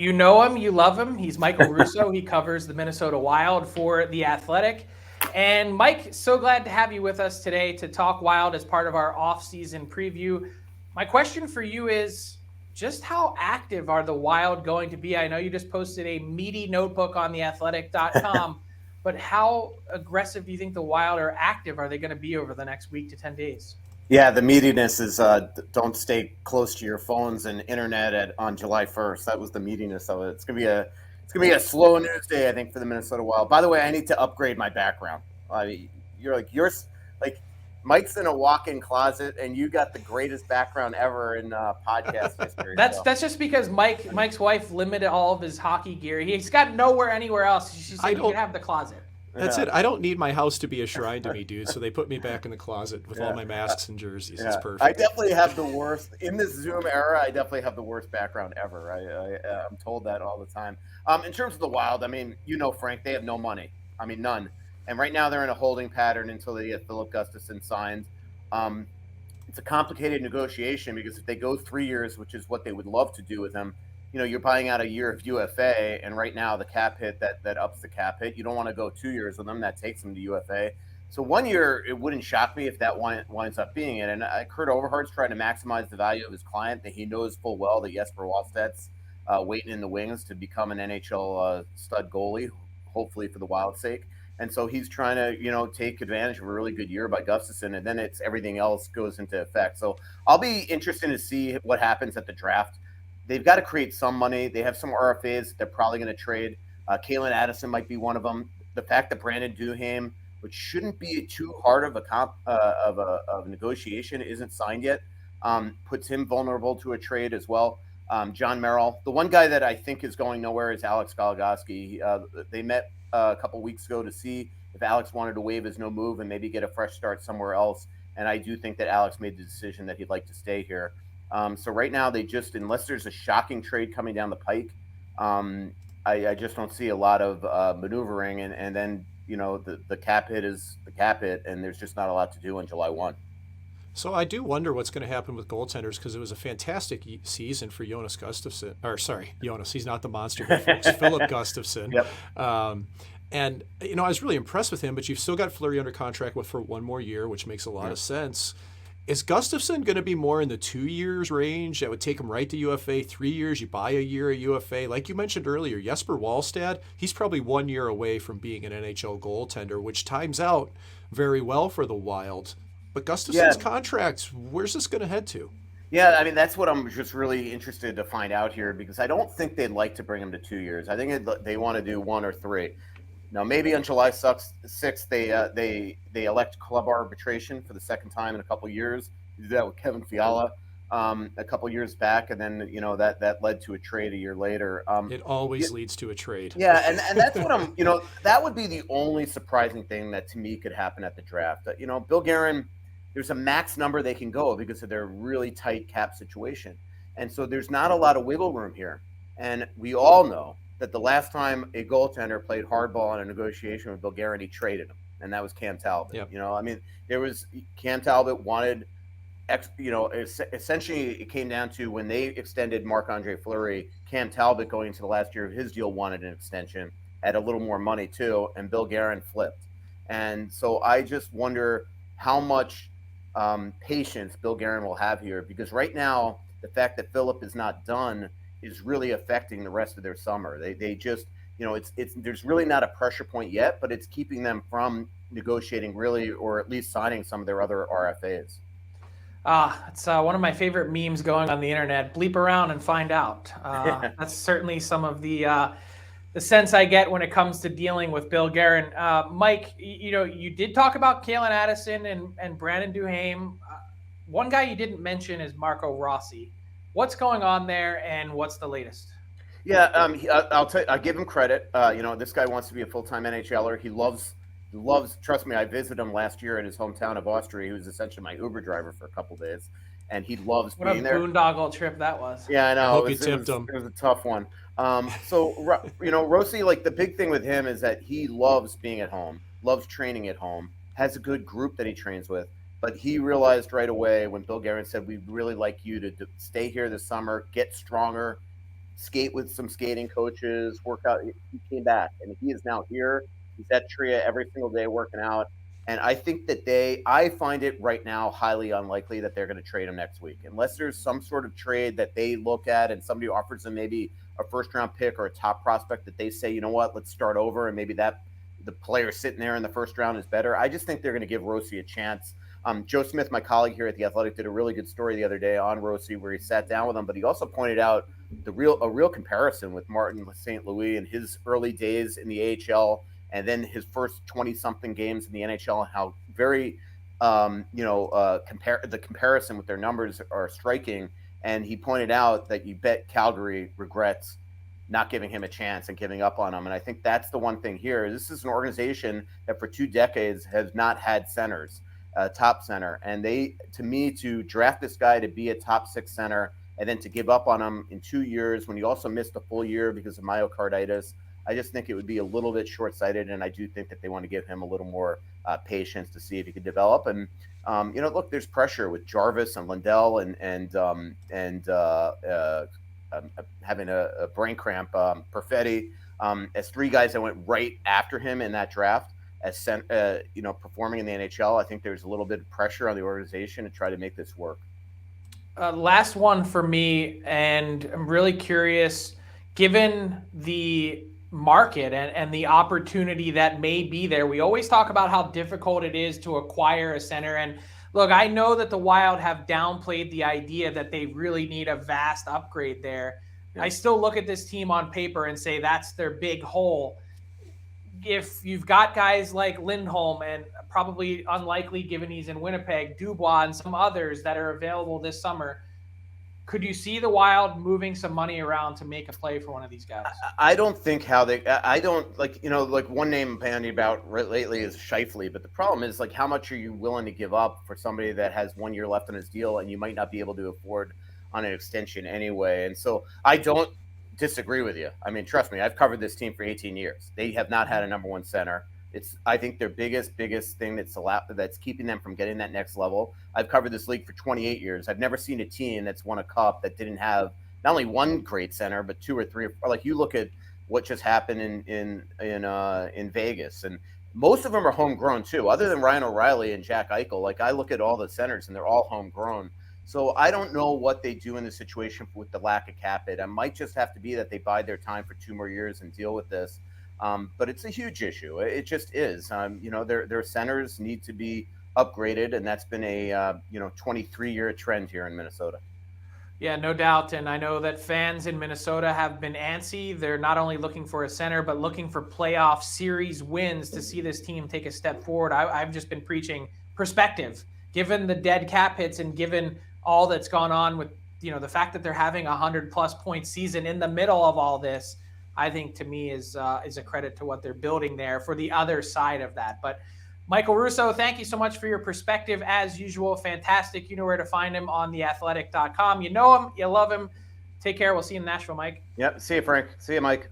You know him, you love him. He's Michael Russo. He covers the Minnesota Wild for The Athletic. And Mike, so glad to have you with us today to talk Wild as part of our off-season preview. My question for you is just how active are the Wild going to be? I know you just posted a meaty notebook on theathletic.com, but how aggressive do you think the Wild are active are they going to be over the next week to 10 days? Yeah, the meatiness is don't stay close to your phones and internet on July 1st. That was the meatiness of it. It's gonna be a slow news day, I think, for the Minnesota Wild. By the way, I need to upgrade my background. You're like Mike's in a walk-in closet, and you got the greatest background ever in podcast history. That's just because Mike's wife limited all of his hockey gear. He's got nowhere anywhere else. She said you can have the closet. That's it. I don't need my house to be a shrine to me, dude. So they put me back in the closet with all my masks and jerseys. It's perfect. I definitely have the worst in this Zoom era. I definitely have the worst background ever. I'm told that all the time. In terms of the Wild, I mean, Frank, they have no money. I mean, none. And right now they're in a holding pattern until they get Philip Gustafson signed. It's a complicated negotiation because if they go 3 years, which is what they would love to do with him, you're buying out a year of UFA, and right now the cap hit that ups the cap hit. You don't want to go 2 years with them. That takes them to UFA. So 1 year, it wouldn't shock me if that winds up being it. And Kurt Overhart's trying to maximize the value of his client that he knows full well that Jesper Wallstedt's waiting in the wings to become an NHL stud goalie, hopefully for the Wild's sake. And so he's trying to, take advantage of a really good year by Gustafson, and then it's everything else goes into effect. So I'll be interested to see what happens at the draft. They've got to create some money. They have some RFAs that they're probably going to trade. Kalen Addison might be one of them. The fact that Brandon Duhaime, which shouldn't be too hard of a negotiation, isn't signed yet, puts him vulnerable to a trade as well. John Merrill. The one guy that I think is going nowhere is Alex Goligoski. They met a couple weeks ago to see if Alex wanted to waive his no move and maybe get a fresh start somewhere else. And I do think that Alex made the decision that he'd like to stay here. So right now they just, unless there's a shocking trade coming down the pike, I just don't see a lot of maneuvering. And then, the cap hit is the cap hit, and there's just not a lot to do on July 1. So I do wonder what's going to happen with goaltenders because it was a fantastic season for Jonas Gustafsson. Or sorry, Jonas, he's not the monster here, folks. Philip Gustafsson. Yep. And, I was really impressed with him, but you've still got Fleury under contract for 1 more year, which makes a lot of sense. Is Gustafsson going to be more in the 2 years range? That would take him right to UFA. 3 years, you buy a year of UFA. Like you mentioned earlier, Jesper Wallstedt, he's probably 1 year away from being an NHL goaltender, which times out very well for the Wild. But Gustafsson's contract, where's this going to head to? Yeah, I mean, that's what I'm just really interested to find out here because I don't think they'd like to bring him to 2 years. I think they want to do 1 or 3. Now, maybe on July 6th, they elect club arbitration for the second time in a couple of years. They did that with Kevin Fiala a couple of years back, and then that led to a trade a year later. It always leads to a trade. Yeah, and that's what I'm. That would be the only surprising thing that to me could happen at the draft. Bill Guerin, there's a max number they can go because of their really tight cap situation, and so there's not a lot of wiggle room here. And we all know that the last time a goaltender played hardball in a negotiation with Bill Guerin, he traded him, and that was Cam Talbot. Yep. There was Cam Talbot wanted, essentially it came down to when they extended Marc-Andre Fleury, Cam Talbot going into the last year of his deal wanted an extension at a little more money too, and Bill Guerin flipped. And so I just wonder how much patience Bill Guerin will have here, because right now the fact that Philip is not done is really affecting the rest of their summer. They just, there's really not a pressure point yet, but it's keeping them from negotiating really, or at least signing some of their other RFAs. It's one of my favorite memes going on the internet. Bleep around and find out. That's certainly some of the sense I get when it comes to dealing with Bill Guerin. Mike, you did talk about Kalen Addison and Brandon Duhaime. One guy you didn't mention is Marco Rossi. What's going on there, and what's the latest? Yeah, I'll give him credit. This guy wants to be a full-time NHLer. He loves. Trust me, I visited him last year in his hometown of Austria. He was essentially my Uber driver for a couple of days, and he loves being there. What a boondoggle trip that was. Yeah, I know. I hope you tipped him. It was a tough one. Rossi, like the big thing with him is that he loves being at home, loves training at home, has a good group that he trains with. But he realized right away when Bill Guerin said, we'd really like you to stay here this summer, get stronger, skate with some skating coaches, work out. He came back, and he is now here. He's at Tria every single day working out. And I think that I find it right now highly unlikely that they're going to trade him next week, unless there's some sort of trade that they look at and somebody offers them maybe a first-round pick or a top prospect that they say, you know what, let's start over, and maybe that the player sitting there in the first round is better. I just think they're going to give Rossi a chance. Joe Smith, my colleague here at The Athletic, did a really good story the other day on Rossi where he sat down with him, but he also pointed out a real comparison with Martin St. Louis in his early days in the AHL and then his first 20-something games in the NHL, and how very, the comparison with their numbers are striking. And he pointed out that you bet Calgary regrets not giving him a chance and giving up on him. And I think that's the one thing here. This is an organization that for 2 decades has not had centers, top center. And to draft this guy to be a top 6 center and then to give up on him in 2 years when he also missed a full year because of myocarditis, I just think it would be a little bit short-sighted, and I do think that they want to give him a little more patience to see if he could develop. And look, there's pressure with Jarvis and Lindell and having a brain cramp. Perfetti, as 3 guys that went right after him in that draft, as performing in the NHL. I think there's a little bit of pressure on the organization to try to make this work. Last one for me, and I'm really curious, given the market and the opportunity that may be there. We always talk about how difficult it is to acquire a center. And look, I know that the Wild have downplayed the idea that they really need a vast upgrade there. Yeah. I still look at this team on paper and say that's their big hole. If you've got guys like Lindholm and probably unlikely given he's in Winnipeg, Dubois and some others that are available this summer, could you see the Wild moving some money around to make a play for one of these guys? I don't think one name bandied about lately is Scheifele, but the problem is how much are you willing to give up for somebody that has 1 year left on his deal and you might not be able to afford on an extension anyway. And so I don't disagree with you. I mean, trust me, I've covered this team for 18 years. They have not had a number 1 center. I think their biggest thing that's keeping them from getting that next level. I've covered this league for 28 years. I've never seen a team that's won a cup that didn't have not only 1 great center, but 2 or 3. You look at what just happened in Vegas, and most of them are homegrown too. Other than Ryan O'Reilly and Jack Eichel, I look at all the centers and they're all homegrown. So I don't know what they do in this situation with the lack of cap hit. It might just have to be that they bide their time for 2 more years and deal with this. But it's a huge issue. It just is. Their centers need to be upgraded, and that's been a 23-year trend here in Minnesota. Yeah, no doubt. And I know that fans in Minnesota have been antsy. They're not only looking for a center, but looking for playoff series wins to see this team take a step forward. I've just been preaching perspective, given the dead cap hits and given all that's gone on with the fact that they're having 100+ point season in the middle of all this. I think to me is a credit to what they're building there for the other side of that. But Michael Russo, thank you so much for your perspective as usual. Fantastic. You know where to find him on theathletic.com. You know him, you love him. Take care. We'll see you in Nashville, Mike. Yep. See you, Frank. See you, Mike.